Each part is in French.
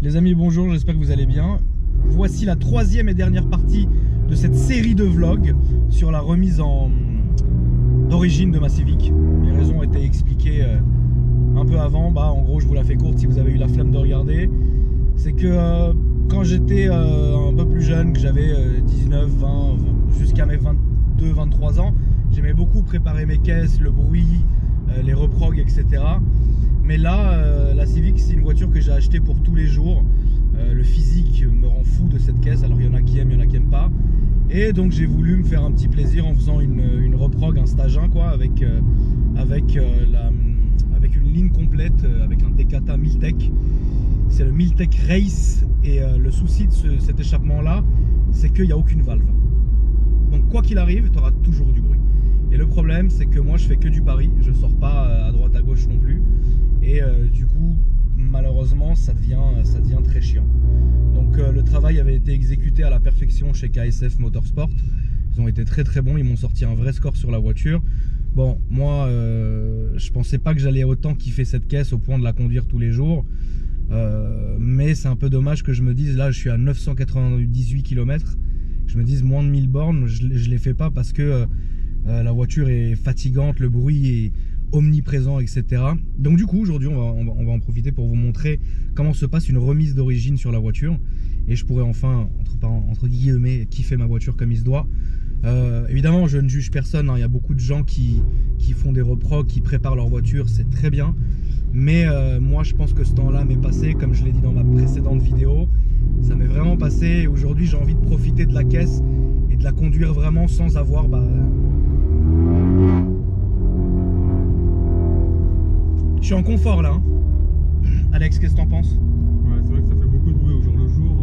Les amis, bonjour, j'espère que vous allez bien. Voici la troisième et dernière partie de cette série de vlogs sur la remise d'origine de ma Civic. Les raisons ont été expliquées un peu avant. En gros, je vous la fais courte si vous avez eu la flemme de regarder. C'est que quand j'étais un peu plus jeune, que j'avais 19, 20, jusqu'à mes 22, 23 ans, j'aimais beaucoup préparer mes caisses, le bruit, les reprogs, etc. Mais là, la Civic, c'est une voiture que j'ai achetée pour tous les jours. Le physique me rend fou de cette caisse. Alors il y en a qui aiment, il y en a qui n'aiment pas. Et donc j'ai voulu me faire un petit plaisir en faisant une reprog, un stage 1 quoi, avec une ligne complète, avec un Decata Miltech. C'est le Miltech Race. Et le souci de cet échappement là, c'est qu'il n'y a aucune valve. Donc quoi qu'il arrive, tu auras toujours du bruit. Et le problème, c'est que moi je fais que du pari, je sors pas à droite à gauche non plus. Et du coup, malheureusement, ça devient très chiant. Donc le travail avait été exécuté à la perfection chez KSF Motorsport. Ils ont été très très bons, ils m'ont sorti un vrai score sur la voiture. Bon, moi, je pensais pas que j'allais autant kiffer cette caisse au point de la conduire tous les jours. Mais c'est un peu dommage que je me dise, là je suis à 998 km, je me dise moins de 1000 bornes, je les fais pas parce que la voiture est fatigante, le bruit est omniprésent, etc. Donc du coup aujourd'hui on va en profiter pour vous montrer comment se passe une remise d'origine sur la voiture. Et je pourrais enfin, entre guillemets, kiffer ma voiture comme il se doit. Évidemment je ne juge personne, hein. Il y a beaucoup de gens qui font des reprogs, qui préparent leur voiture, c'est très bien. Mais moi je pense que ce temps-là m'est passé, comme je l'ai dit dans ma précédente vidéo. Ça m'est vraiment passé et aujourd'hui j'ai envie de profiter de la caisse et de la conduire vraiment sans avoir... Je suis en confort là, hein. Alex, qu'est-ce que t'en penses? Ouais, c'est vrai que ça fait beaucoup de bruit au jour le jour.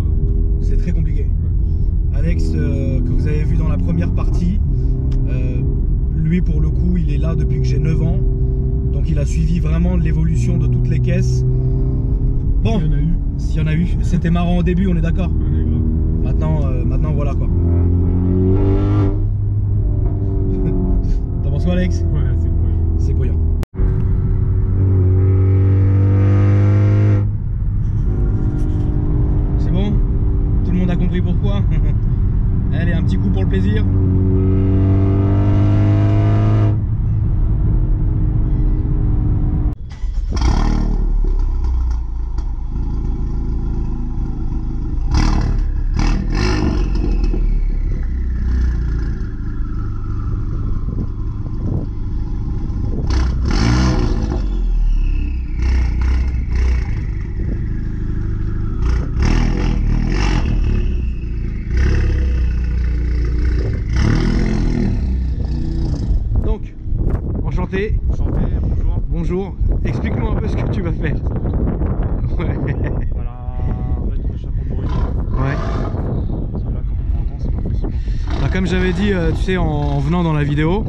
C'est très compliqué. Ouais. Alex, que vous avez vu dans la première partie, lui pour le coup, il est là depuis que j'ai 9 ans. Donc il a suivi vraiment l'évolution de toutes les caisses. Bon, s'il y en a eu, c'était marrant au début, on est d'accord. Ouais, maintenant voilà quoi. T'en penses quoi, Alex? Ouais, c'est bruyant. C'est bruyant. C'est bon? Tout le monde a compris pourquoi? Allez, un petit coup pour le plaisir. Enchanté, bonjour. Bonjour. Explique-nous un peu ce que tu vas faire. Ouais. Voilà, mettre le chapeau d'origine. Ouais. Parce que là, comme on entend, c'est pas possible. Comme j'avais dit, tu sais, en venant dans la vidéo,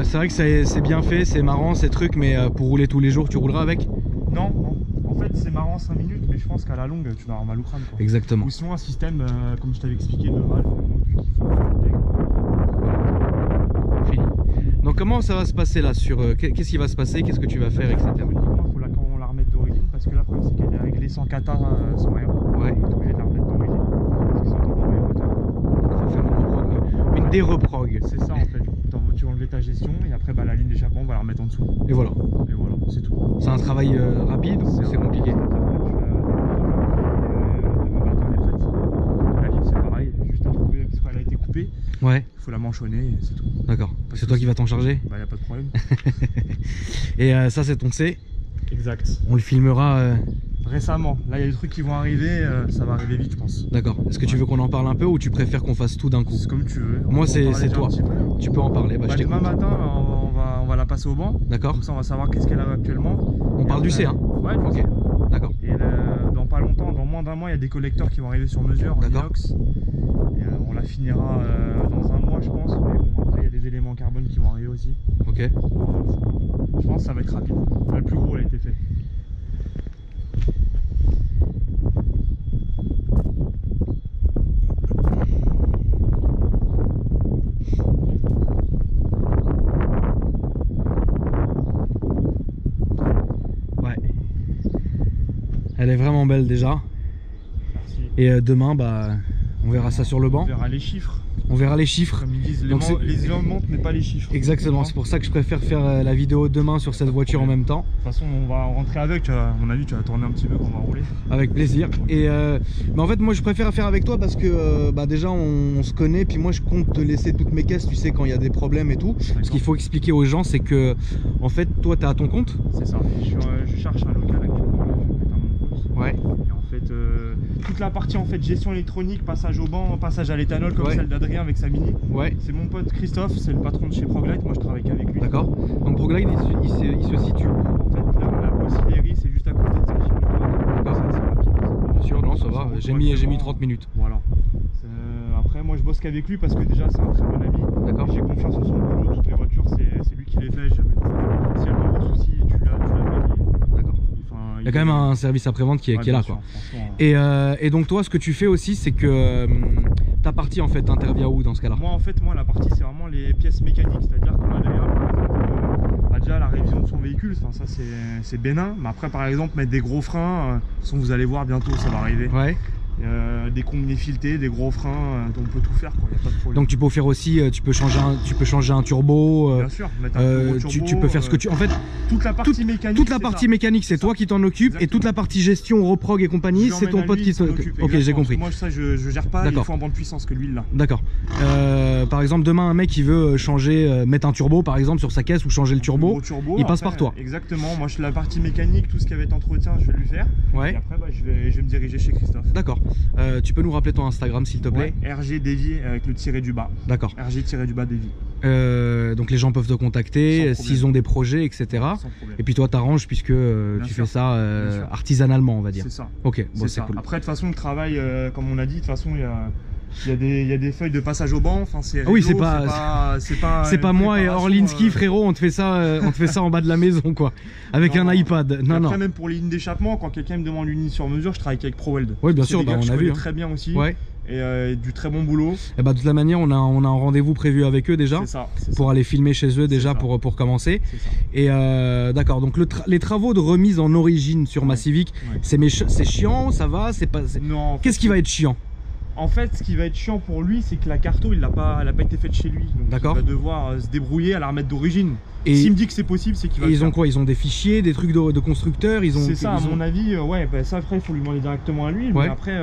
c'est vrai que c'est bien fait, c'est marrant ces trucs, mais pour rouler tous les jours, tu rouleras avec? Non, en fait, c'est marrant 5 minutes, mais je pense qu'à la longue, tu vas avoir mal au crâne, quoi. Exactement. Ou sinon, un système, comme je t'avais expliqué, de valve. Donc comment ça va se passer là sur qu'est-ce qui va se passer, qu'est-ce que tu vas faire, etc. Il faut qu'on la remette d'origine parce que là, le problème c'est qu'elle est réglée sans kata sans rien. Ouais. On est obligé de la remettre d'origine parce que sinon on va en moteur. Il faut faire une déreprog. C'est ça en fait. Tu vas enlever ta gestion et après la ligne d'échappement on va la remettre en dessous. Et voilà. Et voilà, c'est tout. C'est un travail rapide ou c'est compliqué? Demain matin elle est prête. La ligne c'est pareil, juste à trouver parce qu'elle a été coupée. Ouais. Il faut la manchonner et c'est tout. D'accord. C'est toi qui vas t'en charger? Bah y a pas de problème. Et ça c'est ton C? Exact. On le filmera récemment. Là il y a des trucs qui vont arriver, ça va arriver vite je pense. D'accord. Est-ce que tu veux qu'on en parle un peu ou tu préfères qu'on fasse tout d'un coup? C'est comme tu veux. Moi c'est toi. Tu peux en parler. Je demain matin on va la passer au banc. D'accord. Comme ça on va savoir qu'est-ce qu'elle a actuellement. On parle du C, hein? Ouais. Ok. D'accord. Et dans pas longtemps, dans moins d'un mois, il y a des collecteurs qui vont arriver sur mesure en inox. Et on la finira dans un mois je pense. Mais bon après il y a des éléments carbone qui vont arriver aussi. Ok. Je pense que ça va être rapide. Là, le plus gros a été fait. Elle est vraiment belle déjà. Merci. Et demain, bah, on verra ça sur le banc. On verra les chiffres. On verra les chiffres. Comme ils disent, Donc les éléments montent mais pas les chiffres. Exactement, c'est pour ça que je préfère faire la vidéo demain sur cette voiture en même temps. De toute façon, on va rentrer avec, à mon avis, tu vas tourner un petit peu quand on va rouler. Avec plaisir. Et mais en fait, moi je préfère faire avec toi parce que bah, déjà on se connaît, puis moi je compte te laisser toutes mes caisses, tu sais, quand il y a des problèmes et tout. Ce qu'il faut expliquer aux gens, c'est que en fait, toi tu es à ton compte. C'est ça, je cherche un local actuellement, là, je vais mettre à mon compte. Ouais. Et en fait, toute la partie en fait gestion électronique, passage au banc, passage à l'éthanol comme celle d'Adrien avec sa Mini. Ouais. C'est mon pote Christophe, c'est le patron de chez Proglide, moi je travaille qu'avec lui. D'accord. Donc Proglide il se situe. En fait, la Bosillerie, c'est juste à côté de ça. D'accord. C'est rapide. Bien sûr, non, ça va. J'ai mis 30 minutes. Voilà. Après, moi je bosse qu'avec lui parce que déjà c'est un très bon ami. D'accord. J'ai confiance en son boulot, toutes les voitures, c'est lui qui les fait. Jamais s'il y a le moindre souci, tu l'appelles. D'accord. Il y a quand même un service après-vente qui est là, sûr, quoi. Et donc toi, ce que tu fais aussi, c'est que ta partie en fait intervient où dans ce cas-là? Moi en fait, la partie c'est vraiment les pièces mécaniques, c'est-à-dire qu'on a déjà la révision de son véhicule, enfin, ça c'est bénin. Mais après par exemple mettre des gros freins, vous allez voir bientôt, ça va arriver. Ouais. Des combinés filetés, des gros freins, on peut tout faire, quoi, y a pas de problème. Donc tu peux faire aussi, tu peux changer un turbo. Bien sûr, mettre un turbo, tu peux faire ce que tu. En fait, toute la partie mécanique. Toute la partie mécanique, c'est toi qui t'en occupes. Exactement. Et toute la partie gestion, reprog et compagnie, c'est ton pote qui s'en occupe. Ok, j'ai compris. Moi ça je gère pas, il faut en bande puissance que l'huile là. D'accord. Par exemple, demain un mec il veut changer, mettre un turbo par exemple sur sa caisse ou changer le turbo, il passe par toi. Exactement, moi je la partie mécanique, tout ce qui va être entretien, je vais lui faire. Ouais. Et après je vais me diriger chez Christophe. D'accord. Tu peux nous rappeler ton Instagram s'il te plaît? RG Davy avec le tiré du bas. D'accord. RG tiré du bas Davy. Donc les gens peuvent te contacter s'ils ont des projets, etc. Et puis toi t'arranges puisque tu fais ça artisanalement, on va dire. C'est ça. Ok, bon, c'est cool. Après de toute façon le travail, comme on a dit, de toute façon il y a des feuilles de passage au banc. Enfin, oui, c'est pas moi et Orlinski, frérot, on te fait ça en bas de la maison, quoi, avec un iPad. Après, même pour les lignes d'échappement, quand quelqu'un me demande une ligne sur mesure, je travaille avec ProWeld. Oui, bien sûr, on a vu. Très bien aussi. Ouais. Et du très bon boulot. Et bah de toute la manière, on a un rendez-vous prévu avec eux déjà. C'est ça. Pour aller filmer chez eux déjà pour commencer. Ça. Et d'accord. Donc les travaux de remise en origine sur ma Civic, c'est chiant, ça va, c'est pas. Non. Qu'est-ce qui va être chiant? En fait, ce qui va être chiant pour lui, c'est que la carto, elle n'a pas été faite chez lui. Donc il va devoir se débrouiller à la remettre d'origine. Et s'il me dit que c'est possible, c'est qu'il va. Et ils ont quoi? Ils ont des fichiers, des trucs de constructeurs. C'est ça, à mon avis. Ouais, bah, ça après, il faut lui demander directement à lui. Mais après,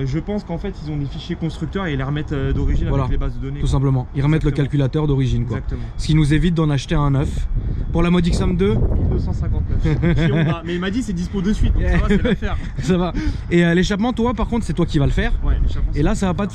je pense qu'en fait, ils ont des fichiers constructeurs et ils les remettent d'origine avec les bases de données. Tout simplement. Ils remettent le calculateur d'origine, quoi. Exactement. Ce qui nous évite d'en acheter un neuf. Pour la modique somme de 1259. Mais il m'a dit c'est dispo de suite. Donc ça va, c'est l'affaire. Ça va. Et l'échappement, toi, par contre, c'est toi qui vas le faire. Ouais, l'échappement. Et là, ça va pas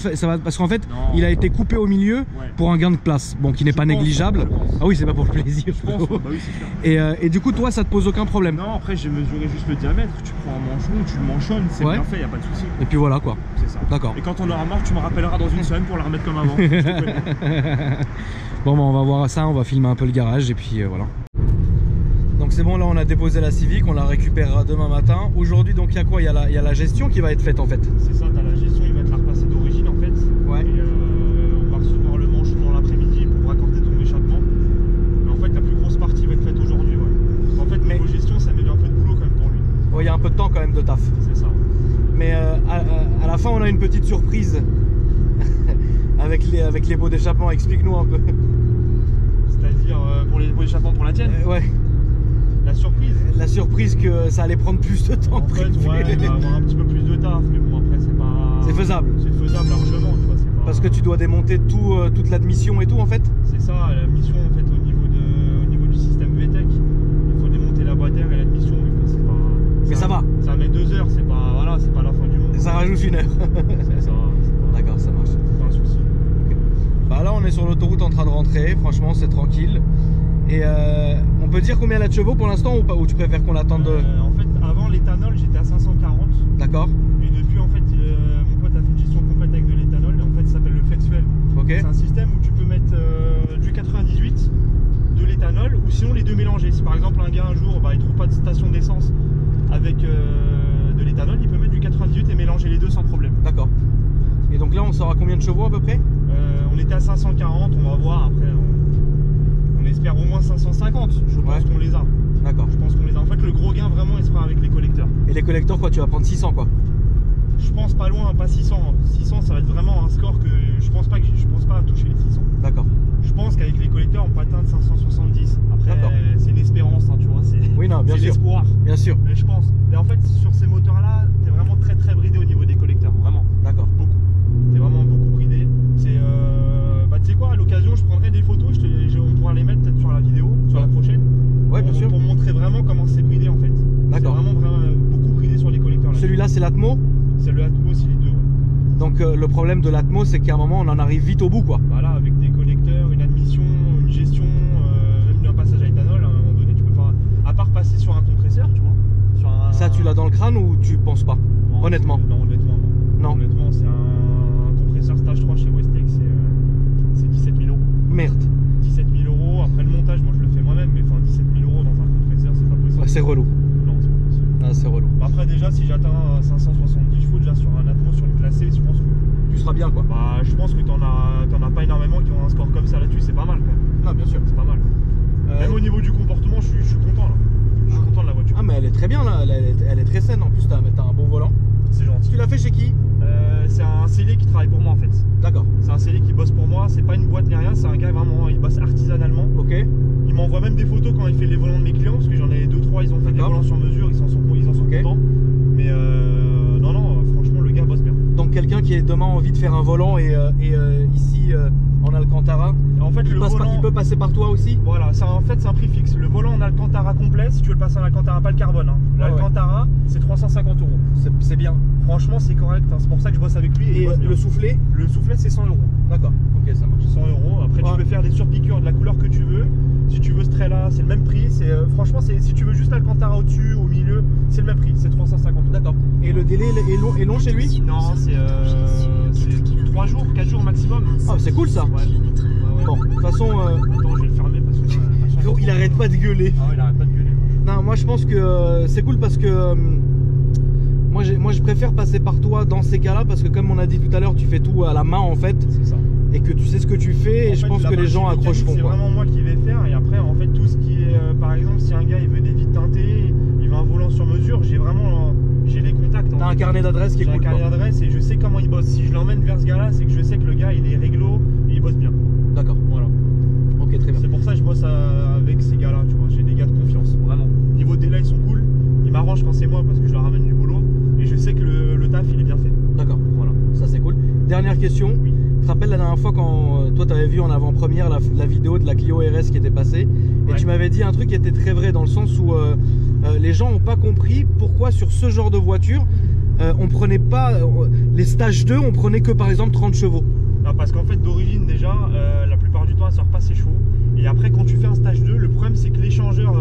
parce qu'en fait, il a été coupé au milieu pour un gain de place, bon, qui n'est pas négligeable. Ah oui, c'est pas pour le plaisir. Je pense, bah oui, c'est sûr. Et du coup, toi, ça te pose aucun problème? Non, après, j'ai mesuré juste le diamètre. Tu prends un manchon, tu le manchonnes, c'est bien fait, y a pas de souci. Et puis voilà, quoi. C'est ça. D'accord. Et quand on aura marre, tu me rappelleras dans une semaine pour la remettre comme avant. Bon, bah, on va voir ça, on va filmer un peu le garage et puis voilà. Donc c'est bon, là on a déposé la Civic, on la récupérera demain matin. Aujourd'hui, donc il y a quoi? Il y a la gestion qui va être faite en fait. C'est ça, t'as la gestion, il va te la repasser d'origine en fait. Ouais. Et on va recevoir le manchon dans l'après-midi pour raccorder ton échappement. Mais en fait, la plus grosse partie va être faite aujourd'hui. Ouais. En fait, niveau gestion, ça met un peu de boulot quand même pour lui. Ouais, il y a un peu de temps quand même de taf. C'est ça. Mais à la fin, on a une petite surprise avec les pots d'échappement. Explique-nous un peu. C'est-à-dire pour les pots d'échappement pour la tienne? Ouais. La surprise? La surprise que ça allait prendre plus de temps. En fait, ouais, on va avoir un petit peu plus de taf, mais bon, après, c'est pas. C'est faisable. C'est faisable largement, tu vois. Pas... Parce que tu dois démonter toute l'admission et tout, en fait? C'est ça, la mission, en fait, au niveau du système VTEC, il faut démonter la boîte d'air et l'admission, mais c'est pas. Mais ça va. Ça met 2 heures, c'est pas. Voilà, c'est pas la fin du monde. Ça rajoute 1 heure. C'est ça. D'accord, ça marche. C'est pas un souci. Okay. Bah là, on est sur l'autoroute en train de rentrer, franchement, c'est tranquille. Et on peut dire combien elle a de chevaux pour l'instant ou pas? Ou tu préfères qu'on l'attende En fait, avant l'éthanol, j'étais à 540. D'accord. Et depuis, en fait, mon pote a fait une gestion complète avec de l'éthanol. Et en fait, ça s'appelle le Flexfuel. Okay. C'est un système où tu peux mettre du 98, de l'éthanol, ou sinon les deux mélangés. Si par exemple un gars un jour, il trouve pas de station d'essence avec de l'éthanol, il peut mettre du 98 et mélanger les deux sans problème. D'accord. Et donc là, on saura combien de chevaux à peu près? On était à 540, on va voir après. On espère au moins 550, je pense qu'on les a. D'accord. Je pense qu'on les a. En fait, le gros gain vraiment, il sera avec les collecteurs. Et les collecteurs, quoi, tu vas prendre 600 quoi? Je pense pas loin, pas 600. 600, ça va être vraiment un score que je pense pas à toucher les 600. D'accord. Je pense qu'avec les collecteurs, on peut atteindre 570. Après, c'est une espérance, hein, tu vois. Oui, non, bien sûr. C'est l'espoir. Bien sûr. Mais je pense. Et en fait, sur ces moteurs-là, t'es vraiment très très bridé au niveau des collecteurs. Vraiment. D'accord. Beaucoup. T'es vraiment beaucoup bridé. C'est. Bah, tu sais quoi, à l'occasion, je prendrai des photos. On pourra les mettre peut-être sur la vidéo, sur la prochaine. Ouais, bien sûr. Pour montrer vraiment comment c'est bridé en fait. D'accord. C'est vraiment beaucoup bridé sur les collecteurs. Celui-là, c'est l'Atmo? C'est le Atmo Silite 2. Ouais. Donc le problème de l'Atmo, c'est qu'à un moment, on en arrive vite au bout, quoi. Voilà, avec des collecteurs, une admission, une gestion, même un passage à éthanol, à un moment donné, tu peux pas. À part passer sur un compresseur, tu vois. Sur un... Ça, tu l'as dans le crâne ou tu penses pas? Non, honnêtement. Non, honnêtement, non. Non. Honnêtement, c'est un compresseur stage 3 chez Westex, c'est 17 000 €. Merde. 17 000 €. Après le montage, moi je le fais moi-même, mais enfin 17 000 € dans un compresseur, c'est pas possible. Ouais, c'est relou. Non, c'est pas possible. Ah, c'est relou. Après, déjà, si j'atteins 570 chevaux, déjà sur un Atmo, sur une classée, je pense que. Tu seras bien, quoi. Bah, je pense que t'en as pas énormément qui ont un score comme ça là-dessus, c'est pas mal quand même. Non, bien sûr. C'est pas mal. Même au niveau du comportement, je suis content là. Je suis content de la voiture. Ah, mais elle est très bien là, elle est très saine en plus, t'as un bon volant. C'est gentil. Tu l'as fait chez qui? C'est un scellé qui travaille pour moi en fait. D'accord. C'est un scellé qui bosse pour moi, c'est pas une boîte ni rien, c'est un gars vraiment, il bosse artisanalement. Ok. Il m'envoie même des photos quand il fait les volants de mes clients, parce que j'en ai 2-3, ils ont fait des volants sur mesure, ils en sont contents. Mais non, franchement, le gars bosse bien. Donc quelqu'un qui a demain envie de faire un volant et ici en Alcantara, En fait, il peut passer par toi aussi? Voilà, en fait c'est un prix fixe. Le volant en Alcantara complet, si tu veux le passer en Alcantara, pas le carbone, hein. L'Alcantara, c'est 350 €. C'est bien. Franchement, c'est correct, hein. C'est pour ça que je bosse avec lui. Et le soufflet? Le soufflet, c'est 100 €. D'accord, ok, ça marche. 100 €. Après, tu peux faire des surpiqûres de la couleur que tu veux. Si tu veux ce trait-là, c'est le même prix. Franchement, si tu veux juste l'Alcantara au-dessus, au milieu, c'est le même prix. C'est 350 €. D'accord. Et le délai est long chez lui? Non, c'est 3 jours, 4 jours maximum. Ah, c'est cool ça. Ouais. Bon, de toute façon, Attends, je vais le fermer parce que là, il arrête pas de gueuler. Ah ouais, il arrête pas de gueuler. Non, moi je pense que c'est cool parce que moi je préfère passer par toi dans ces cas-là parce que comme on a dit tout à l'heure, tu fais tout à la main en fait. C'est ça. Et que tu sais ce que tu fais et je pense que les gens accrocheront. C'est vraiment moi qui vais faire et après en fait tout ce qui est par exemple si un gars il veut des vitres teintées, il veut un volant sur mesure, j'ai les contacts. T'as un carnet d'adresse qui est cool. J'ai un carnet d'adresse et je sais comment il bosse. Si je l'emmène vers ce gars-là, c'est que je sais que le gars il est réglo et il bosse bien. D'accord. Voilà. Ok, très bien. C'est pour ça que je bosse avec ces gars-là, tu vois. J'ai des gars de confiance, vraiment. Niveau délai, ils sont cool. Ils m'arrangent quand c'est moi parce que je leur ramène du boulot et je sais que le taf il est bien fait. D'accord. Voilà. Ça c'est cool. Dernière question. Oui. Tu te rappelles la dernière fois quand toi tu avais vu en avant-première la vidéo de la Clio RS qui était passée et tu m'avais dit un truc qui était très vrai dans le sens où les gens n'ont pas compris pourquoi sur ce genre de voiture on prenait pas les stage 2, on prenait que par exemple 30 chevaux. Non, parce qu'en fait d'origine déjà la plupart du temps elle sort pas ses chevaux et après quand tu fais un stage 2 le problème c'est que l'échangeur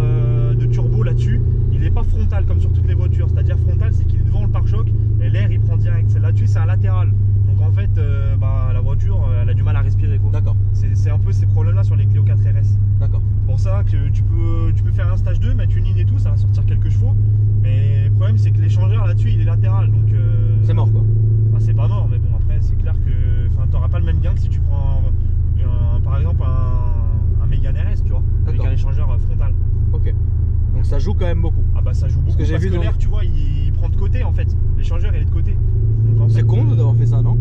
de turbo là-dessus il n'est pas frontal comme sur toutes les voitures, c'est-à-dire frontal c'est qu'il est devant le pare-choc et l'air il prend direct, là-dessus c'est un latéral. Donc en fait, la voiture, elle a du mal à respirer. D'accord. C'est un peu ces problèmes-là sur les Clio 4 RS. D'accord. Pour ça que tu peux faire un stage 2, mettre une ligne et tout, ça va sortir quelques chevaux. Mais le problème, c'est que l'échangeur là-dessus, il est latéral. Donc c'est mort quoi. Ah, c'est pas mort, mais bon, après, c'est clair que t'auras pas le même gain que si tu prends par exemple un Mégane RS, tu vois, avec un échangeur frontal. Ok. Donc ça joue quand même beaucoup. Ah bah ça joue beaucoup parce que l'air, tu vois, il prend de côté en fait. L'échangeur, il est de côté. C'est con d'avoir fait ça, non?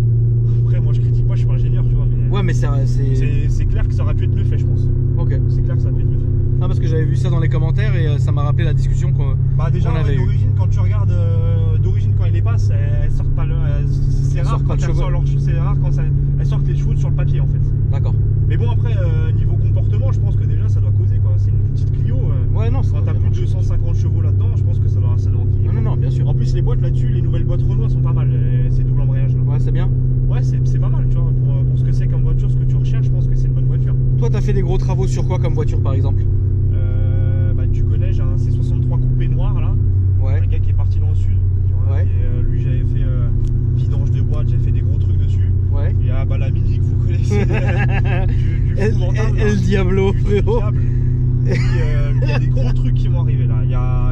Après, moi je critique pas, je suis pas ingénieur, tu vois. Mais ouais, mais c'est clair que ça aurait pu être mieux fait, je pense. Ok. C'est clair que ça aurait pu être mieux fait. Ah, parce que j'avais vu ça dans les commentaires et ça m'a rappelé la discussion qu'on déjà, avait d'origine, quand tu regardes d'origine quand il les passe, elles sortent pas c'est rare quand elles sortent les chevaux sur le papier en fait. D'accord. Mais bon, après, niveau comportement, je pense que déjà ça doit causer quoi. C'est une petite Clio. Ouais, non, quand t'as plus de 250 chevaux là-dedans, je pense que ça doit enquiller. Non, bien sûr. En plus, les boîtes là-dessus, les nouvelles boîtes Renault sont pas mal. C'est double embrayage là. Ouais, c'est bien. Ouais, c'est pas mal, tu vois. Pour ce que c'est comme voiture, ce que tu recherches, je pense que c'est une bonne voiture. Toi, t'as fait des gros travaux sur quoi comme voiture par exemple? Tu connais, j'ai un C63 coupé noir là. Ouais. Un gars qui est parti dans le sud. Tu vois, ouais. Et lui, j'avais fait vidange de boîte, j'avais fait des gros trucs dessus. Ouais. Et la Mini que vous connaissez du El Diablo, frérot. Il y a des gros trucs qui vont arriver là.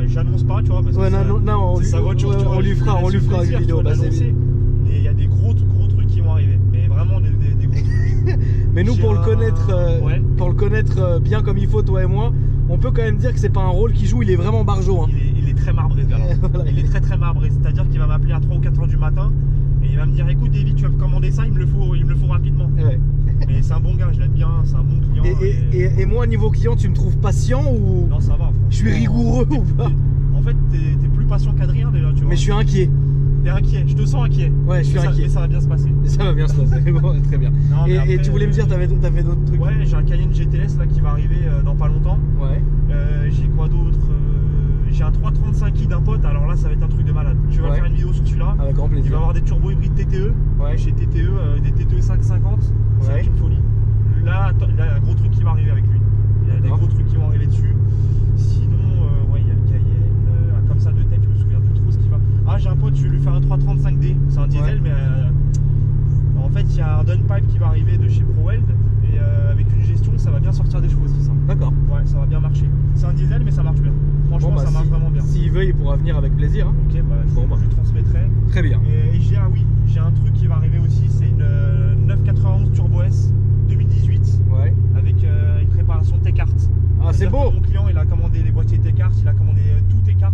J'annonce pas, tu vois, parce que c'est sa voiture. On lui fera une vidéo. Et il y a des gros trucs qui vont arriver. Mais vraiment des gros trucs. Mais nous, pour le connaître bien comme il faut, toi et moi, on peut quand même dire que c'est pas un rôle qu'il joue, il est vraiment barjo. Hein. Il est très marbré ce gars-là. Voilà. Il est très marbré, c'est-à-dire qu'il va m'appeler à 3 ou 4 heures du matin et il va me dire écoute David, tu vas me commander ça, il me le faut rapidement. Ouais. Mais c'est un bon gars, je l'aime bien, c'est un bon client. Et moi niveau client, tu me trouves patient ou... Non, ça va. Je suis rigoureux ou pas? En fait, t'es plus patient qu'Adrien déjà, tu vois. Mais je suis inquiet. T'es inquiet, je te sens inquiet. Ouais, je suis inquiet. Mais ça va bien se passer. Ça va bien se passer, bon, très bien. Non, et tu voulais me dire, t'avais d'autres trucs? Ouais, j'ai un Cayenne GTS là qui va arriver dans pas longtemps. Ouais. J'ai quoi d'autre? J'ai un 335i d'un pote, alors là ça va être un truc de malade. Je vais faire une vidéo sur celui-là. Avec grand plaisir. Il va avoir des turbo hybrides TTE. Ouais. Chez TTE, des TTE 550. Ça va être une folie. Là, il y a un gros truc qui va arriver avec lui. Il y a des gros trucs qui vont arriver dessus. Sinon, ouais, il y a le Cayenne. Comme ça de tête, je me souviens plus trop ce qui va. Ah, j'ai un pote, je vais lui faire un 335D. C'est un diesel, mais en fait, il y a un downpipe qui va arriver de chez ProWeld. Et avec une gestion, ça va bien sortir des chevaux aussi, ça. D'accord. Ouais, ça va bien marcher. C'est un diesel, mais ça marche bien. Franchement, ça marche vraiment bien. S'il veut, il pourra venir avec plaisir. Hein. Ok, bah, je lui transmettrai. Très bien. Et j'ai un truc qui va arriver aussi, c'est une 991 Turbo S 2018. Ouais. Avec une préparation T-Cart. Ah, c'est beau. Mon client, il a commandé les boîtiers T-Cart, il a commandé tout T-Cart.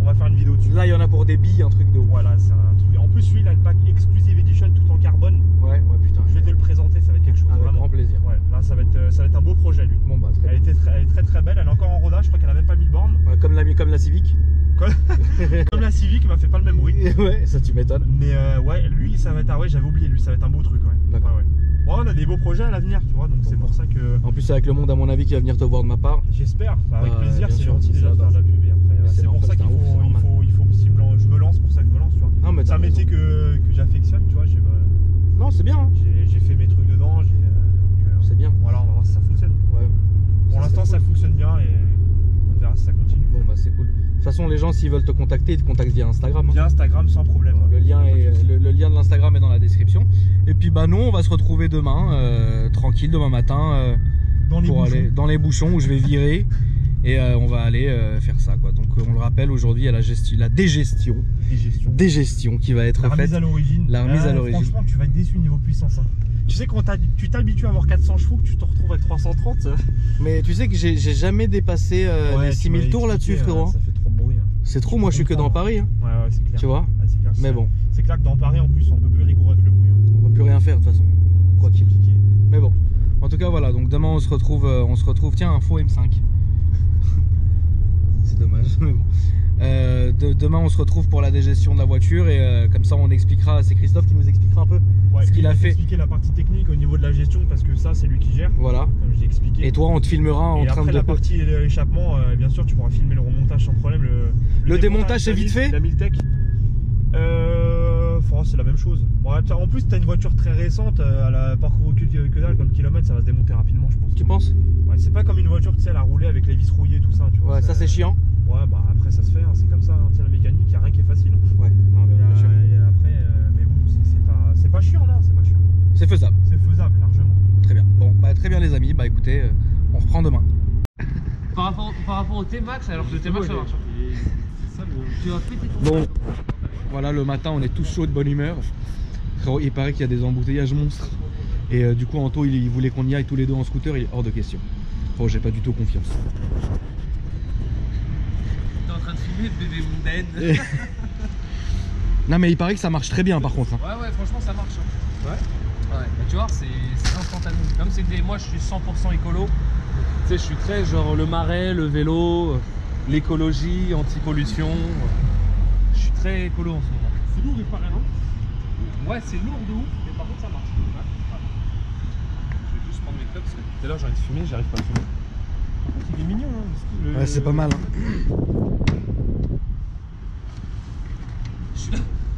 On va faire une vidéo dessus. Là, il y en a pour des billes, un truc de ouf. Voilà, c'est un truc. En plus, lui, il a le pack Exclusive Edition tout en carbone. Ouais, putain. Je vais te le présenter, ça va être quelque chose. Avec grand plaisir. Ouais, là, ça va être un beau projet, lui. Bon, bah, très bien. Elle est très belle, elle est encore en rodage, je crois qu'elle a même pas mis de borne. Ouais, comme la Civic. Comme la Civic, il m'a fait pas le même bruit. Ouais, ça tu m'étonnes. Mais ouais, lui, ça va être. Ah ouais, j'avais oublié, lui, ça va être un beau truc, ouais. D'accord. Ouais. Ouais, on a des beaux projets à l'avenir, tu vois, donc c'est pour ça que. En plus, avec le monde, à mon avis, qui va venir te voir de ma part. J'espère, avec plaisir, c'est gentil déjà de faire de la pub. Et après, c'est pour ça qu'il faut je me lance, pour ça que je me lance, tu vois. C'est un métier que j'affectionne, tu vois. Non, c'est bien. Hein. J'ai fait mes trucs dedans, c'est bien. Voilà, on va voir si ça fonctionne. Ouais. Pour l'instant, ça fonctionne bien et on verra si ça continue. Bon, bah, c'est cool. De toute façon, les gens, s'ils veulent te contacter, ils te contactent via Instagram. Via Instagram, sans problème. Le lien de l'Instagram est dans la description. Et puis, bah, nous, on va se retrouver demain, tranquille, demain matin, aller dans les bouchons où je vais virer. Et on va aller faire ça, quoi. Donc, on le rappelle, aujourd'hui, il y a la dégestion qui va être faite. La remise à l'origine. Franchement, tu vas être déçu niveau puissance. Hein. Tu sais, quand tu t'habitues à avoir 400 chevaux, que tu te retrouves avec 330. Mais tu sais que j'ai jamais dépassé les 6000 tours là-dessus, frérot. Ça fait trop de bruit. Hein. C'est trop, moi je suis que dans Paris. Hein. Ouais, c'est clair. Tu vois clair, mais bon. C'est clair que dans Paris, en plus, on peut plus rigoureux avec le bruit. Hein. On peut plus rien faire de toute façon. Quoi qu'il. Mais bon. En tout cas, voilà. Donc demain, on se retrouve. Tiens, un faux M5. C'est dommage. Mais bon. Demain, on se retrouve pour la dégestion de la voiture et comme ça, on expliquera. C'est Christophe qui nous expliquera un peu ce qu'il a fait. Expliquer la partie technique au niveau de la gestion parce que ça, c'est lui qui gère. Voilà. Comme je l'ai expliqué. Et toi, on te filmera en train de. La partie échappement, bien sûr, tu pourras filmer le remontage sans problème. Le démontage, c'est vite fait. La Miltech. C'est la même chose. Bon, en plus, tu as une voiture très récente, à la parcours recul que dalle, comme kilomètre, ça va se démonter rapidement, je pense. Tu penses? Ouais, c'est pas comme une voiture, tu sais, elle a roulé avec les vis rouillées, tout ça. Tu vois, ouais, ça c'est chiant. Ouais, bah après ça se fait, hein, c'est comme ça, hein, tiens, la mécanique, il n'y a rien qui est facile. Hein. Ouais, non, bien sûr. Et après, mais bon, c'est pas chiant, non, c'est pas chiant. C'est faisable. C'est faisable, largement. Très bien. Bon, bah très bien les amis, bah écoutez, on reprend demain. Par rapport au T-Max, alors le T-Max ça marche. Tu vas péter ton. Bon, voilà, le matin, on est tous chauds de bonne humeur. Il paraît qu'il y a des embouteillages monstres. Et du coup, Anto, il voulait qu'on y aille tous les deux en scooter, il est hors de question. Bon, j'ai pas du tout confiance. T'es en train de filmer le bébé mondaine. Non, mais il paraît que ça marche très bien par contre. Hein. Ouais, franchement, ça marche. Hein. Ouais. Mais tu vois, c'est instantané. Comme c'est que moi, je suis 100% écolo. Tu sais, je suis très genre le marais, le vélo, l'écologie, anti-pollution. Je suis très écolo en ce moment. C'est lourd, il paraît, non? Ouais, c'est lourd de ouf, mais par contre, ça marche. Ouais. Je vais juste prendre mes clubs parce que tout à l'heure, j'ai envie de fumer, j'arrive pas à fumer. Par contre, il est mignon. Hein, ouais, c'est pas mal. Hein.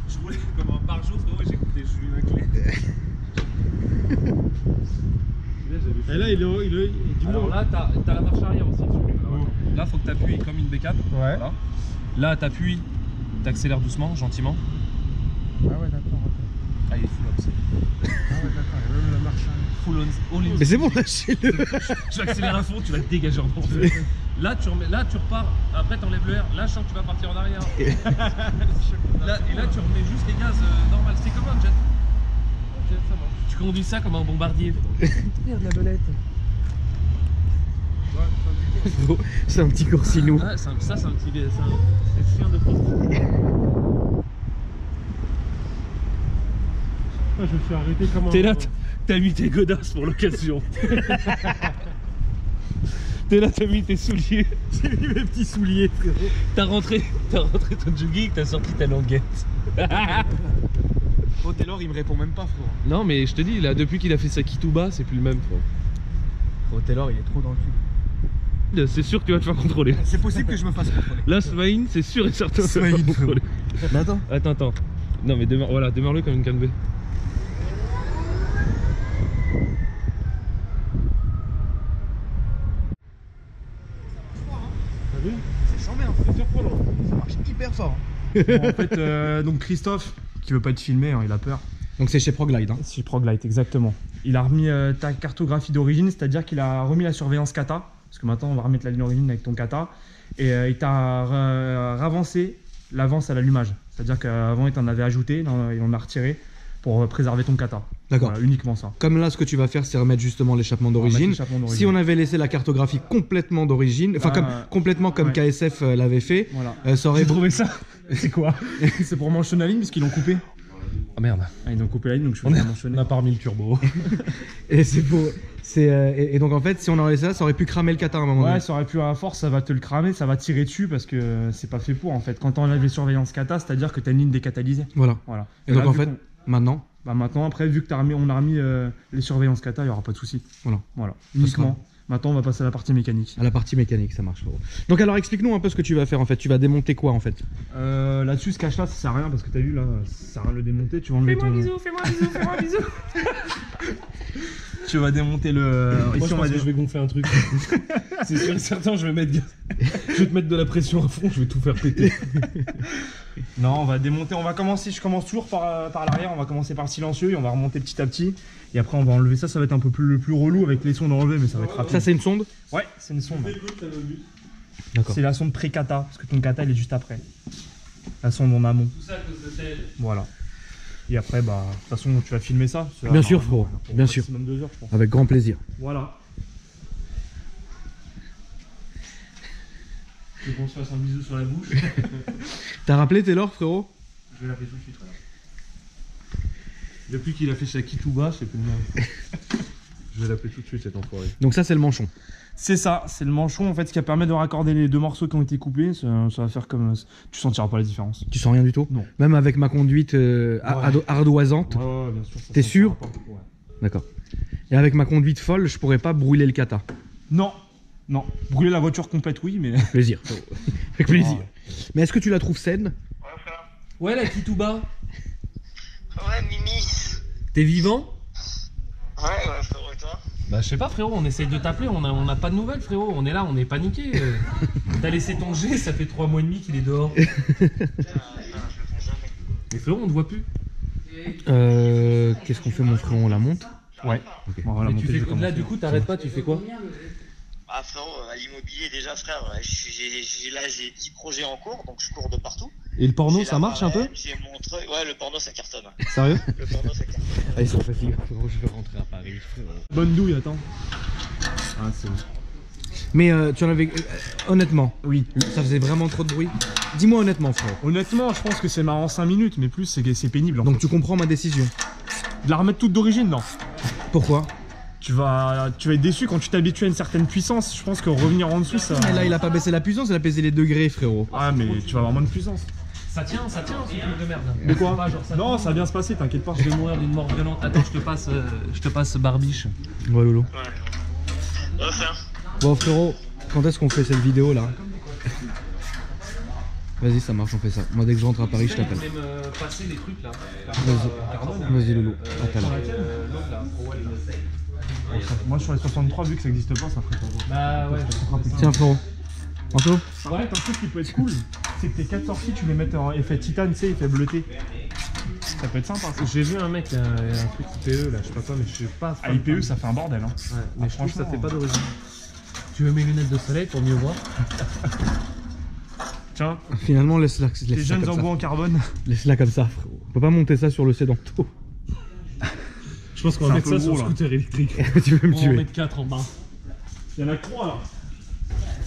Je roulais comme un barjo, frérot, et j'écoutais Julien Clé. Et là, alors là, t'as la marche arrière aussi. Là, faut que t'appuies comme une bécane. Ouais. Voilà. Là, t'appuies, t'accélères doucement, gentiment. Ah ouais, d'accord. Ah, il est full up. Ah ouais, d'accord. Il y a même la marche full on. Mais c'est bon, lâchez-le. Tu accélères à fond, tu vas te dégager en fond. Là, tu repars. Après, t'enlèves le R. Là, je sens que tu vas partir en arrière. Et là, tu remets juste les gaz normal. C'est comme un jet. Ok, ça marche. Tu conduis ça comme un bombardier. Merde, la belette. C'est un petit coursinou. Ah, ça c'est un petit chien de poste. Je me suis arrêté comme un... T'es là, t'as mis tes godasses pour l'occasion. T'es là, t'as mis tes souliers. J'ai mis mes petits souliers, frérot. T'as rentré ton jogging, t'as sorti ta languette. Oh, Taylor, il me répond même pas, frérot. Non, mais je te dis, là, depuis qu'il a fait sa Kituba, c'est plus le même, frérot. Oh, Taylor, il est trop dans le cul. C'est sûr que tu vas te faire contrôler. C'est possible que je me fasse contrôler. Là, Smaïn, c'est sûr et certain que tu vas te Smaïn, faire contrôler. Mais attends. Attends. Non, mais demeure-le comme une canne B. T'as vu? C'est chambé, hein. C'est surprenant. Ça marche hyper fort. Bon, en fait, donc Christophe, qui veut pas être filmé, hein, il a peur. Donc c'est chez Proglide, hein. C'est Proglide, exactement. Il a remis ta cartographie d'origine, c'est-à-dire qu'il a remis la surveillance kata, parce que maintenant on va remettre la ligne d'origine avec ton kata, et il t'a ravancé l'avance à l'allumage. C'est-à-dire qu'avant il t'en avait ajouté, et on a retiré pour préserver ton kata. D'accord. Voilà, uniquement ça. Comme là, ce que tu vas faire, c'est remettre justement l'échappement d'origine. Si on avait laissé la cartographie complètement d'origine, enfin complètement comme ouais. KSF l'avait fait, Voilà. ça aurait... J'ai trouvé ça. C'est quoi? C'est pour mentionner la ligne, parce qu'ils l'ont coupé. Oh merde. Ah, ils ont coupé la ligne, donc je peux On mentionner. a pas remis le turbo. Et c'est pour... Et donc en fait, si on aurait laissé ça, ça aurait pu cramer le kata à un moment donné. Ouais, ça aurait pu à force, ça va te le cramer, ça va tirer dessus parce que c'est pas fait pour en fait. Quand on enlève les surveillances kata, c'est-à-dire que t'as une ligne décatalysée. Voilà. Et donc là, en vu fait, maintenant... Bah maintenant, après, vu que on a remis les surveillances kata, il n'y aura pas de souci. Voilà. Uniquement. Maintenant, on va passer à la partie mécanique. À la partie mécanique, ça marche. Donc alors, explique-nous un peu ce que tu vas faire en fait. Tu vas démonter quoi en fait? Là-dessus, ce cache-là, ça sert à rien parce que t'as vu là, ça sert à rien de le démonter. Tu vas enlever Fais-moi un bisou. Tu vas démonter le. Moi, Ici, je pense que je vais gonfler un truc. C'est sûr et certain, je vais te mettre de la pression à fond, je vais tout faire péter. Non, on va démonter, je commence toujours par l'arrière, on va commencer par le silencieux et on va remonter petit à petit. Et après on va enlever ça, ça va être un peu plus relou avec les sondes enlevées, mais ça va être rapide. Ça c'est une sonde? Ouais, c'est une sonde. D'accord. C'est la sonde pré-kata, parce que ton kata il est juste après. La sonde en amont. Tout ça à cause de tel. Voilà. Et après, bah, de toute façon, tu vas filmer ça. Bien sûr, frérot, bien sûr. Maximum 2 heures, je pense. Avec grand plaisir. Voilà. Je vais qu'on se fasse un bisou sur la bouche. T'as rappelé Taylor, frérot? Je vais l'appeler tout de suite. Voilà. Depuis qu'il a fait sa Kituba, c'est plus le même. Je vais l'appeler tout de suite cet enfoiré. Donc ça c'est le manchon. C'est ça, c'est le manchon en fait qui permet de raccorder les deux morceaux qui ont été coupés. Ça va faire comme. Tu sentiras pas la différence. Tu sens rien du tout? Non. Même avec ma conduite ardoisante? Ouais, bien sûr. T'es sûr? Ouais. D'accord. Et avec ma conduite folle, je pourrais pas brûler le kata? Non. Brûler la voiture complète, oui, mais. Plaisir. Avec plaisir. Mais est-ce que tu la trouves saine? Ouais, la Kituba. Ouais, Mimi. T'es vivant? Ouais, frérot, et toi? Bah, je sais pas, frérot, on essaye de t'appeler, on a pas de nouvelles, frérot. On est là, on est paniqué. T'as laissé ton G, ça fait 3 mois et demi qu'il est dehors. Putain, je le fais jamais. Mais frérot, on te voit plus. Qu'est-ce qu'on fait, mon frérot? On la monte? Ouais. Ok. Bon, voilà, Mais tu fais, là, du coup, t'arrêtes pas, tu fais quoi? Ah, frérot, à l'immobilier, déjà, frère, j'ai 10 projets en cours, donc je cours de partout. Et le porno, J'ai ça la marche un peu? marraine, j'ai mon truc. Ouais, le porno, ça cartonne. Sérieux? Le porno, ça cartonne. Allez, c'est facile, frérot, je vais rentrer à Paris, frérot. Bonne douille, attends. Ah, c'est bon. Mais tu en avais... honnêtement, Oui. ça faisait vraiment trop de bruit. Dis-moi honnêtement, frérot. Honnêtement, je pense que c'est marrant 5 minutes, mais plus c'est pénible. En Donc fait. tu comprends ma décision? De la remettre toute d'origine, non. Pourquoi? Tu vas être déçu quand tu t'habitues à une certaine puissance. Je pense que revenir en dessous, ça. Mais là, il a pas baissé la puissance, il a baissé les degrés, frérot. Ah, mais tu vas avoir moins de puissance. Ça tient, ce truc de merde. De quoi? Pas, genre, Non, ça va bien se passer, t'inquiète pas. Je vais mourir d'une mort violente. Attends, je te passe Barbiche. Ouais, Lolo. Ouais, frère. Bon, frérot, quand est-ce qu'on fait cette vidéo là? Vas-y, ça marche, on fait ça. Moi, dès que je rentre à Paris, je t'appelle. Je voulais me passer les trucs là. Vas-y, Lolo. À tout à l'heure. Moi, sur les 63, vu que ça existe pas, ça ferait pas beau. Bah ouais. Tiens, frérot. Anto? Par contre, un truc qui peut être cool, c'est que tes 4 sorties, tu les mets en effet titane, tu sais, effet bleuté. Ça peut être sympa, ça. J'ai vu un mec, il y a un truc IPE là, je sais pas quoi, mais je sais pas. À IPE, ça fait un bordel, hein. Ouais, mais je trouve que ça fait franchement, pas d'origine. Tu veux mes lunettes de soleil pour mieux voir? Tiens, Finalement, laisse-la les laisse jeunes comme embouts ça. en carbone. Laisse-la comme ça, frérot. On peut pas monter ça sur le sédento. Je pense qu'on C'est va un mettre peu ça sur gros, le là. scooter électrique. Tu veux me On va en tuer. mettre 4 en bas. Il y en a que 3 là.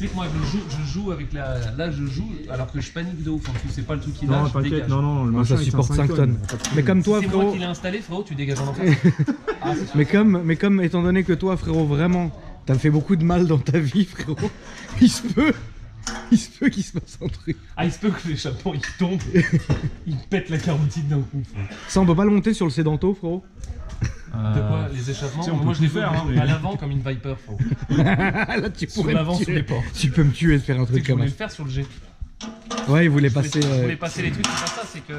Tu sais que moi je joue avec la. Là je joue alors que je panique de ouf. En plus, c'est pas le truc qui lâche. Non, t'inquiète, non, le Non, machin ça supporte 5 tonnes. Mais comme toi, Si c'est moi frérot. qui l'ai installé, frérot, tu dégages en enfer. Ah, c'est sûr. Mais comme étant donné que toi, frérot, vraiment, t'as fait beaucoup de mal dans ta vie, frérot, il se peut qu'il se passe un truc. Ah, il se peut que l'échappement il tombe, il pète la carotide d'un coup. Ça, on peut pas le monter sur le sédento, frérot. De quoi? Les échappements? on Moi peut je les tout fais faire, hein, mais- à l'avant comme une Viper, frérot. Là, tu Sur pourrais l'avant me sous les tuer. portes. Tu peux me tuer et faire un Tu sais truc que je comme voulais ça. le faire sur le G. Ouais, il voulait passer. Je voulais passer les trucs, c'est pas ça, c'est que.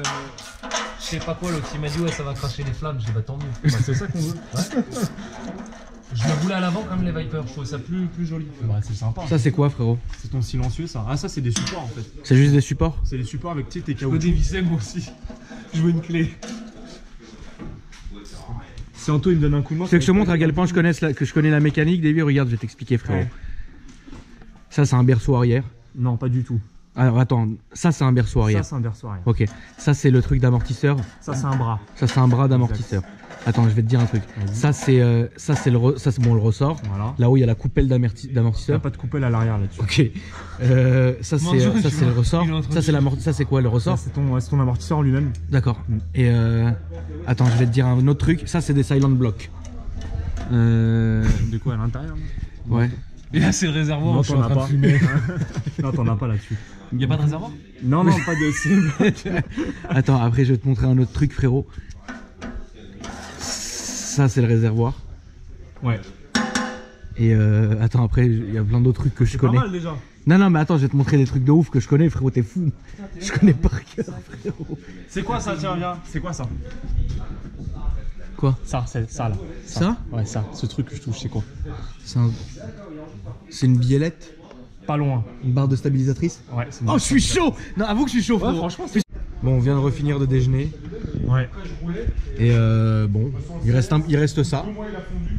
Je sais pas quoi, l'autre il m'a dit ouais, ça va cracher les flammes. Je dis bah tant mieux. Bah, c'est ça qu'on veut. Ouais. Je le voulais à l'avant comme les Vipers, je trouvais ça plus joli. Bah, c'est sympa. Ça, c'est quoi, frérot? C'est ton silencieux, ça. Ah, ça, c'est des supports en fait. C'est juste des supports? C'est les supports avec, tu sais, tes Je peux caoutchoucs. dévisser moi aussi. Je veux une clé. Si Anto il me donne un coup de main. Tu veux que je te montre à quel point que je connais la mécanique, Davy? Regarde, je vais t'expliquer, frérot. Ouais. Ça, c'est un berceau arrière. Non, pas du tout. Alors, attends, ça, c'est un berceau Ça, arrière. c'est un berceau arrière. Ok, ça, c'est le truc d'amortisseur. Ça, c'est un bras. Ça, c'est un bras d'amortisseur. Attends, je vais te dire un truc. Vas-y. Ça, c'est bon, le ressort. Voilà. Là où il y a la coupelle T'as d'amortisseur. pas de coupelle à l'arrière là-dessus. Ok. Ça, c'est le ressort. Ça, c'est quoi, le ressort? C'est ton amortisseur en lui-même. D'accord. Et attends, je vais te dire un autre truc. Ça, c'est des silent blocks. De quoi à l'intérieur? Ouais. Et là c'est le réservoir, Non, je suis t'en en as train de pas. fumer. Non, t'en as pas là-dessus. Il y a pas de réservoir? Non, pas de cible. Attends, après, je vais te montrer un autre truc, frérot. Ça, c'est le réservoir. Ouais. Et attends, après, il y a plein d'autres trucs que je C'est pas connais. mal déjà. Non, mais attends, je vais te montrer des trucs de ouf que je connais, frérot, t'es fou. Je connais par cœur, frérot. C'est quoi ça? Tiens, viens. C'est quoi ça? Quoi? Ça, c'est ça là. Ça? Ouais, ça. Ce truc que je touche, c'est quoi? C'est une biellette? Pas loin. Une barre de stabilisatrice? Ouais, c'est Oh, je suis chaud! Non, avoue que je suis chaud, frérot. franchement, Bon, on vient de refinir de déjeuner. Ouais. Et bon, il reste ça.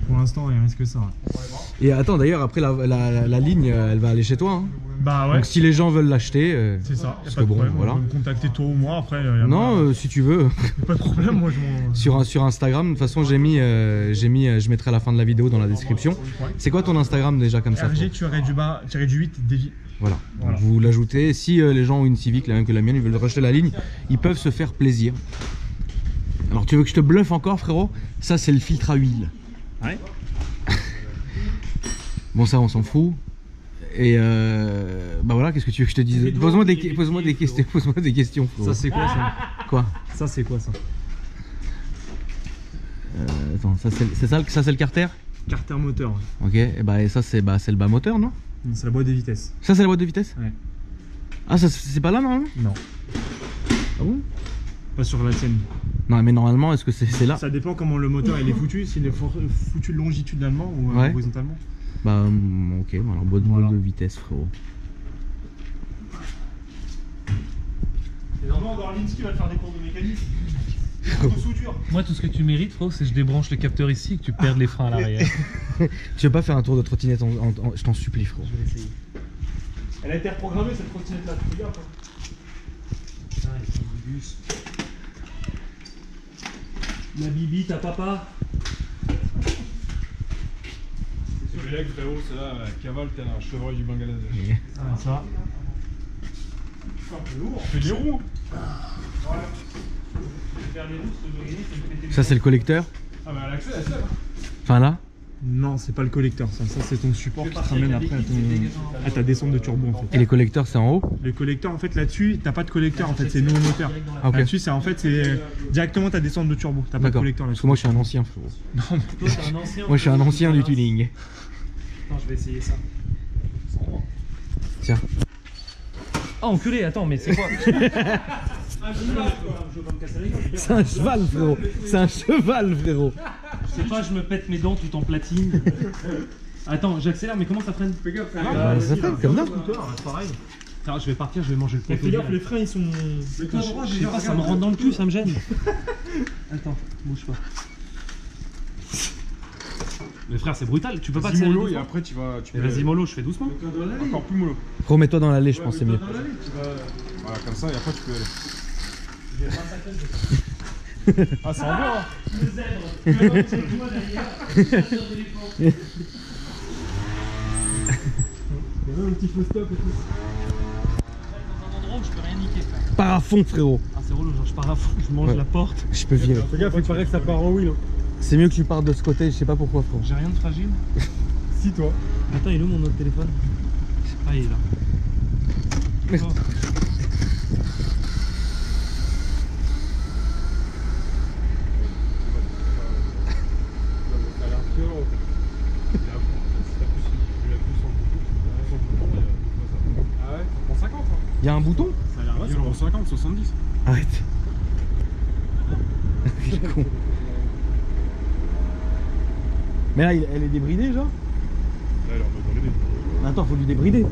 Pour l'instant, il reste que ça. Ouais. Et attends, d'ailleurs, après la ligne, elle va aller chez toi. Hein. Bah ouais. Donc si les gens veulent l'acheter, C'est ça. parce Pas que de bon, problème. voilà. On peut me contacter toi ou moi après. non, si tu veux. Pas de problème. Moi, je m'en. Sur Instagram, de toute façon, je mettrai à la fin de la vidéo dans la description. Ouais. C'est quoi ton Instagram déjà comme ça? RG-du-8 Davy. Voilà. Voilà. Donc, vous l'ajoutez. Si les gens ont une Civic, la même que la mienne, ils veulent racheter la ligne, ils peuvent se faire plaisir. Alors, tu veux que je te bluffe encore, frérot? Ça, c'est le filtre à huile. Ouais. Bon, ça, on s'en fout. Et bah voilà, qu'est-ce que tu veux que je te dise? Pose-moi des questions, frérot. Ça, c'est quoi ça? Quoi? Ça, c'est quoi ça? Attends, ça c'est le carter? Carter moteur. Ouais. Ok, et bah et ça c'est le bas moteur, non? C'est la boîte des vitesses. Ça c'est la boîte de vitesse? Ouais. Ah, ça c'est pas là normalement? Non. Ah bon? Pas sur la tienne. Non, mais normalement, est-ce que c'est là? Ça dépend comment le moteur il est foutu. S'il est foutu longitudinalement ou Ouais. horizontalement. Bah ok, alors boîte Voilà. de vitesse, frérot. Et normalement, Gorlinski va te faire des cours de mécanique. De soudure. Moi tout ce que tu mérites, frérot, c'est que je débranche le capteur ici et que tu perdes les freins à l'arrière. Tu veux pas faire un tour de trottinette je t'en supplie, frérot. Je vais l'essayer. Elle a été reprogrammée cette trottinette là, tu regardes. Putain, il faut du bus. La bibi, ta papa. C'est bien que frérot, c'est là, cavale, t'es un chevreuil du Bangladesh. Ah, ça. C'est un peu lourd. Fais les roues. Ça c'est le collecteur. Ah bah l'accès, elle sert. Enfin là. Non, c'est pas le collecteur, ça c'est ton support qui te ramène après à ta descente de turbo en fait. Et les collecteurs c'est en haut. Le collecteur en fait là-dessus, t'as pas de collecteur en fait, c'est nouveau moteur. Ah, ok. Là-dessus c'est en fait c'est directement ta descente de turbo, t'as pas de D'accord. collecteur Parce là-dessus. que moi je suis un ancien, frérot. Toi, t'es un ancien. Moi je suis un ancien du tuning. Attends, je vais essayer ça. Tiens. Oh enculé, attends, mais c'est quoi? C'est un cheval, frérot. C'est un cheval, frérot. Je sais pas, je me pète mes dents tout en platine. Attends, j'accélère, mais comment ça freine? Bah, ça fait comme ça. C'est pareil. Attends, je vais partir, je vais manger le Mais poteau. fais gaffe, les freins ils sont. Putain, je sais pas, ça me rentre dans le cul, ça me gêne. Attends, bouge pas. Mais frère, c'est brutal, tu peux pas Vas-y accélérer mollo et doucement. après tu vas. Tu Mais peux vas-y mollo, je fais doucement. encore plus mollo. Remets-toi dans l'allée, je pense c'est mieux. Voilà, comme ça et après tu peux y aller. Ah, c'est en bois. même un petit faux stop et tout. Dans un endroit où je peux rien niquer, frère. Pars à fond, frérot. Ah, c'est relou, genre je pars à fond, je mange la porte. Je peux virer. Fais gaffe, il paraît que ça part en wheel. C'est mieux que tu partes de ce côté, je sais pas pourquoi, frérot. J'ai rien de fragile. Si, toi. Attends, il est où mon autre téléphone? Ah, il est là. Merde. Oh. Ça a l'air violent. Ah ouais, ça prend 50 hein. Il y a un bouton? Ça a l'air là, ça prend 50, 70. Arrête. Je suis con. Mais là, elle est débridée, genre? Là, elle est en mode bridé. Attends, faut lui débrider.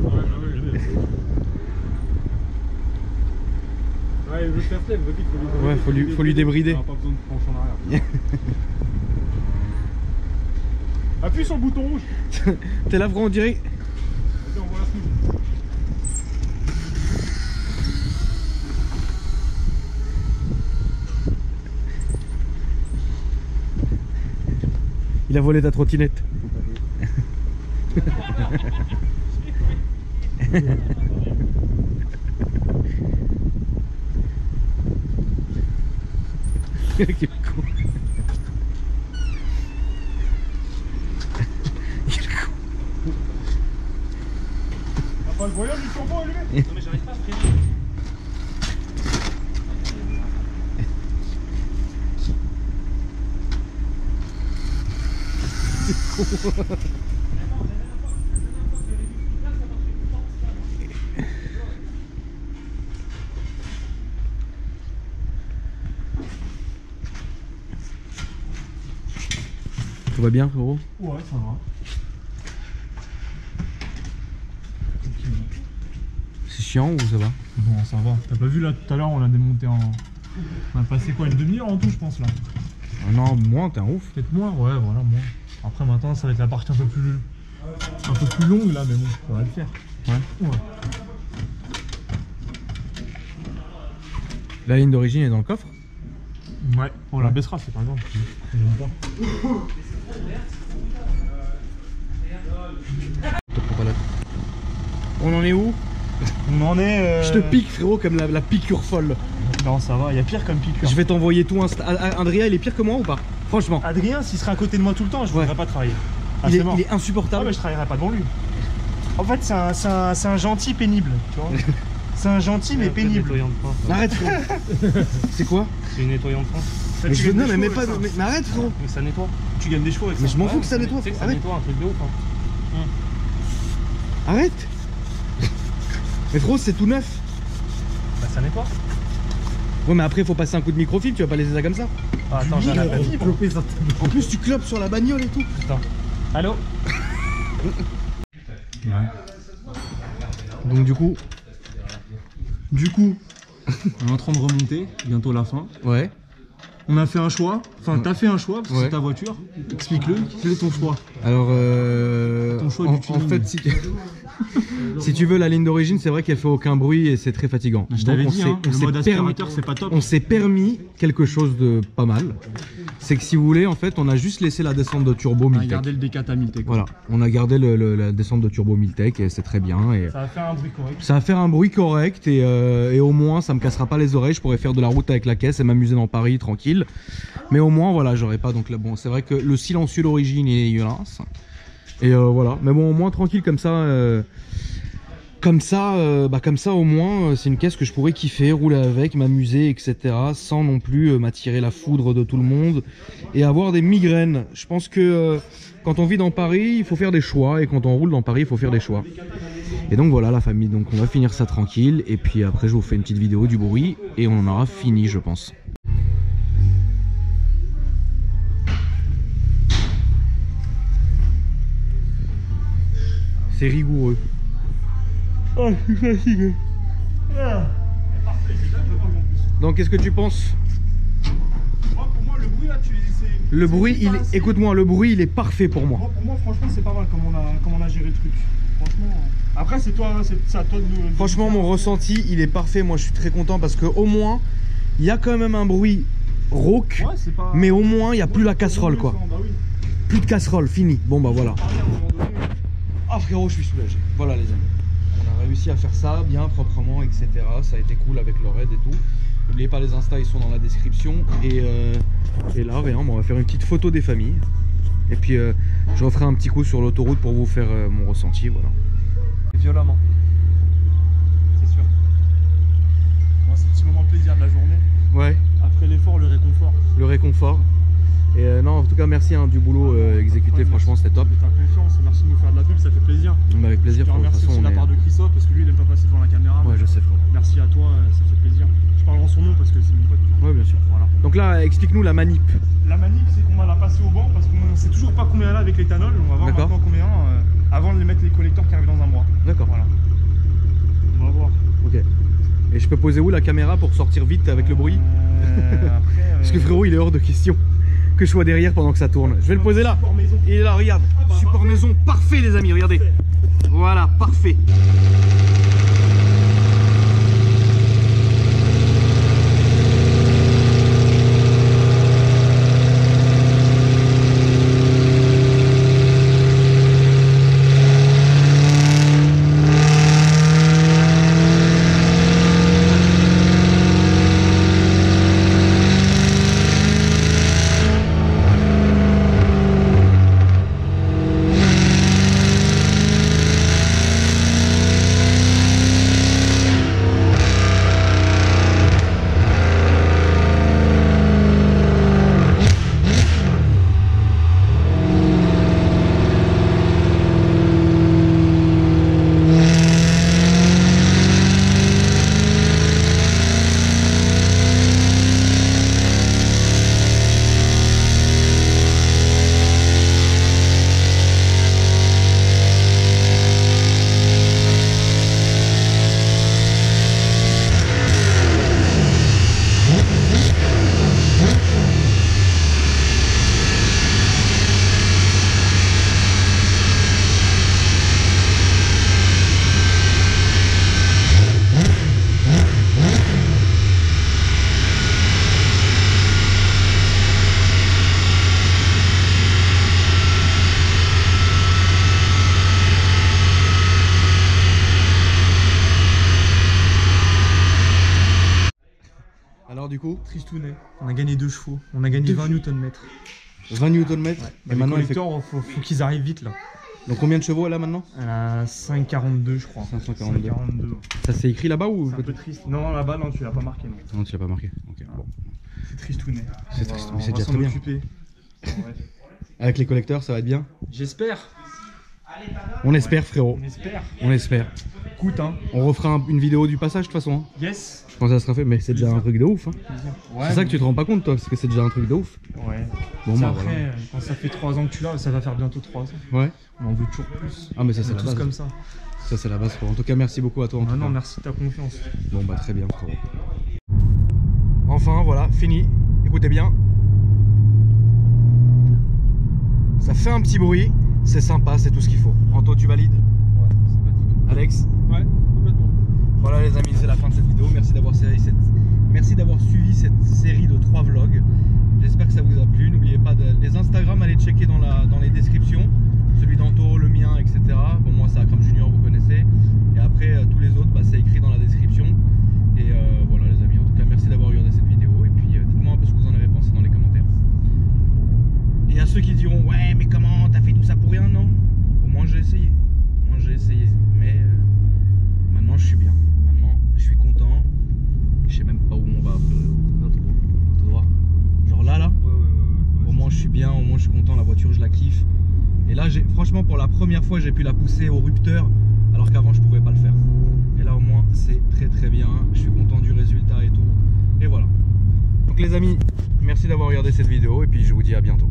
Ouais, il veut faire flemme, vite, Ouais, faut lui débrider. On n'a pas besoin de pencher en arrière. Appuie sur le bouton rouge. T'es là, frérot, on dirait. Vas-y, on voit la smooth. Il a volé ta trottinette. Quel con. Quel con. T'as pas le voyant du turbo allumé? Non, mais j'arrive pas à freiner. Tout va bien, frérot? Ouais, ça va. C'est chiant ou ça va? Bon, ça va. T'as pas vu là tout à l'heure, on a démonté en. On a passé quoi, une demi-heure en tout, je pense là. Ah non, moins, t'es un ouf. Peut-être moins, ouais, voilà, moins. Après, maintenant, ça va être la partie un peu plus longue là, mais bon, ça va le faire. Ouais. Ouais. La ligne d'origine est dans le coffre? Ouais, on la baissera, c'est pas grave. J'aime pas. Te prends pas la tête. On en est où? On en est. Je te pique, frérot, comme la piqûre folle. Non, ça va, il y a pire comme piqûre. Je vais t'envoyer tout Insta. Andrea, il est pire que moi ou pas? Franchement. Adrien, s'il serait à côté de moi tout le temps, je ne voudrais pas travailler. Ah, il c'est mort. est Ah, insupportable. mais je travaillerais pas devant lui. En fait, c'est un gentil pénible, tu vois. C'est un gentil mais pénible. Nettoyant de frein, ça. Arrête, frérot. C'est quoi? C'est une nettoyant de frein. Mais je veux non, mais pas. Mais arrête, frérot. Mais ça nettoie. Tu gagnes des chevaux avec ça. Mais je m'en fous que ça mais nettoie. Tu sais que ça Arrête. nettoie un truc de ouf. Hein. Arrête. Mais frérot, c'est tout neuf. Bah ça nettoie. Ouais, mais après, faut passer un coup de microfibre, tu vas pas laisser ça comme ça. Ah, attends, j'ai un appel. En plus, tu clopes sur la bagnole et tout. Putain. Allô? Donc, du coup. On est en train de remonter, bientôt la fin. Ouais. On a fait un choix, enfin t'as fait un choix parce que Ouais. c'est ta voiture. Explique-le, quel est ton choix? Alors, Ton choix en du tuning. fait, si tu veux, la ligne d'origine, c'est vrai qu'elle fait aucun bruit et c'est très fatigant. Je t'avais dit, hein, on le s'est mode permis, aspirateur c'est pas top. on s'est permis quelque chose de pas mal. C'est que si vous voulez, en fait, on a juste laissé la descente de turbo On a Miltech. gardé le D4 à 1000 T. Voilà, on a gardé la descente de turbo Miltech et c'est très bien. Et Ça va faire un bruit correct. ça va faire un bruit correct et au moins ça me cassera pas les oreilles. Je pourrais faire de la route avec la caisse et m'amuser dans Paris tranquille. Mais au moins voilà, j'aurais pas donc là bon. C'est vrai que le silencieux d'origine est dégueulasse. Et voilà, mais bon au moins tranquille comme ça. Comme ça au moins c'est une caisse que je pourrais kiffer, rouler avec, m'amuser, etc. sans non plus m'attirer la foudre de tout le monde et avoir des migraines. Je pense que quand on vit dans Paris, il faut faire des choix et quand on roule dans Paris, il faut faire des choix. Et donc voilà la famille, donc on va finir ça tranquille et puis après je vous fais une petite vidéo du bruit et on en aura fini je pense. C'est rigoureux. Oh, je suis fatigué. Donc qu'est-ce que tu penses? Moi, pour moi, le bruit là, Le bruit, écoute-moi, le bruit il est parfait pour moi. Pour moi, franchement, c'est pas mal comme on a géré le truc. Franchement. Après, c'est toi, hein, c'est à toi de. Franchement, mon ressenti il est parfait. Moi je suis très content parce que au moins il y a quand même un bruit rauque, Ouais, c'est pas. mais au moins il n'y a plus la casserole quoi. Bah oui. Plus de casserole, fini. Bon bah voilà. Ah Ah frérot, je suis soulagé. Voilà les amis. On a réussi à faire ça bien proprement, etc. Ça a été cool avec leur aide et tout. N'oubliez pas, les Insta, ils sont dans la description. Et là, rien, on va faire une petite photo des familles. Et puis, je referai un petit coup sur l'autoroute pour vous faire mon ressenti, voilà. Violemment. C'est sûr. Moi, c'est un petit moment de plaisir de la journée. Ouais. Après l'effort, le réconfort. Le réconfort. Et non, en tout cas, merci hein, du boulot exécuté, ouais, franchement, c'était top. Ta confiance, merci de nous faire de la pub, ça fait plaisir. Bah, avec plaisir. Je te remercie aussi de la part de Christophe, parce que lui, il aime pas passer devant la caméra. Ouais, je sais, frérot. Merci à toi, ça fait plaisir. Je parle en son nom parce que c'est mon pote. Ouais, bien sûr. Voilà. Donc là, explique-nous la manip. La manip, c'est qu'on va la passer au banc parce qu'on ne sait toujours pas combien elle a avec l'éthanol. On va voir maintenant combien avant de les mettre les collecteurs qui arrivent dans un mois. D'accord. Voilà. On va voir. Ok. Et je peux poser où la caméra pour sortir vite avec le bruit parce que frérot, il est hors de question que je sois derrière pendant que ça tourne. Je vais le poser là. Il est là, regarde. Support maison, parfait les amis, regardez. Voilà, parfait. Alors du coup, tristounet. On a gagné 2 chevaux. On a gagné 20 Nm. 20 Nm. Ouais. Et maintenant, les collecteurs, faut qu'ils arrivent vite là. Donc combien de chevaux là maintenant? Elle a 5,42 je crois. 542. 5,42. Ça c'est écrit là-bas ou? C'est un peu triste. Non, là-bas, non, tu l'as pas marqué. Non, non tu l'as pas marqué. Okay. Bon. C'est tristounet. C'est triste, mais c'est déjà très bien. Ouais. Avec les collecteurs, ça va être bien? J'espère. On espère frérot. On espère. On espère. Écoute, hein. On refera une vidéo du passage de toute façon. Hein. Yes. Je pense que ça sera fait, mais c'est déjà un truc de ouf. Hein. Ouais, c'est ça que tu te rends pas compte toi, parce que c'est déjà un truc de ouf. Ouais. Bon bah après, voilà. Quand ça fait 3 ans que tu l'as, ça va faire bientôt 3 ans. Ouais. On en veut toujours plus. Ah mais ça c'est la base. Comme ça. Ça c'est la base frérot. En tout cas merci beaucoup à toi. En tout non, cas. merci de ta confiance. Bon bah très bien frérot. Enfin voilà, fini. Écoutez bien. Ça fait un petit bruit, c'est sympa, c'est tout ce qu'il faut. Anto, tu valides? Ouais, sympathique. Alex? Ouais, complètement. Voilà les amis, c'est la fin de cette vidéo. Merci d'avoir suivi cette série de 3 vlogs. J'espère que ça vous a plu. N'oubliez pas les Instagram, allez checker dans les descriptions. Celui d'Anto, le mien, etc. Bon, moi c'est Akram Junior, vous connaissez. Et après tous les autres, bah, c'est écrit dans la description. Et voilà les amis, en tout cas merci d'avoir regardé cette vidéo. Et puis dites-moi un peu ce que vous en avez pensé dans les commentaires. Et à ceux qui diront ouais mais comment t'as fait tout ça pour rien? Non, au moins j'ai essayé. Mais maintenant je suis bien. Maintenant je suis content. Je sais même pas où on va tout droit. Genre là. Au moins je suis bien, au moins je suis content, la voiture je la kiffe. Et là franchement pour la première fois j'ai pu la pousser au rupteur alors qu'avant je pouvais pas le faire. Et là au moins c'est très bien. Je suis content du résultat et tout. Et voilà. Donc les amis, merci d'avoir regardé cette vidéo et puis je vous dis à bientôt.